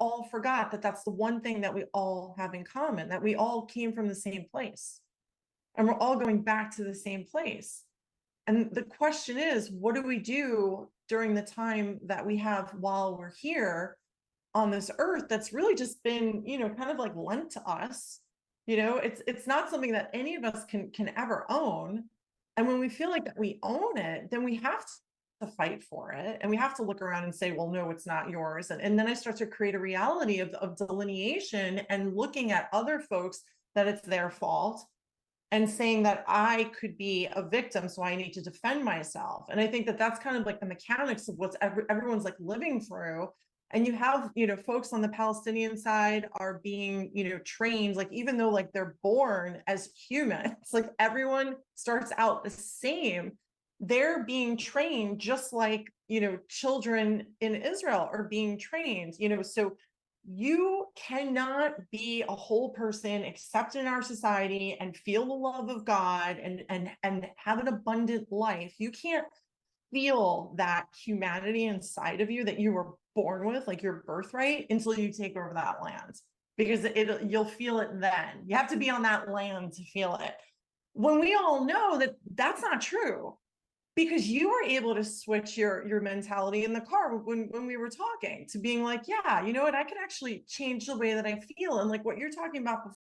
all forgot that that's the one thing that we all have in common, that we all came from the same place and we're all going back to the same place. And the question is, what do we do during the time that we have while we're here on this earth that's really just been, kind of like lent to us? It's not something that any of us can ever own. And when we feel like that we own it, then we have to fight for it. And we have to look around and say, well, no, it's not yours. And then I start to create a reality of delineation and looking at other folks that it's their fault and saying that I could be a victim, so I need to defend myself. And I think that that's kind of like the mechanics of what's everyone's like living through. And you have, folks on the Palestinian side are being, trained, like, even though like they're born as humans, like everyone starts out the same, they're being trained just like, children in Israel are being trained, so you cannot be a whole person, accept in our society and feel the love of God and have an abundant life. You can't feel that humanity inside of you that you were born with, like your birthright, until you take over that land, because you'll feel it then. You have to be on that land to feel it. When we all know that that's not true, because you were able to switch your mentality in the car when we were talking to being like, yeah, you know what, I can actually change the way that I feel. And like what you're talking about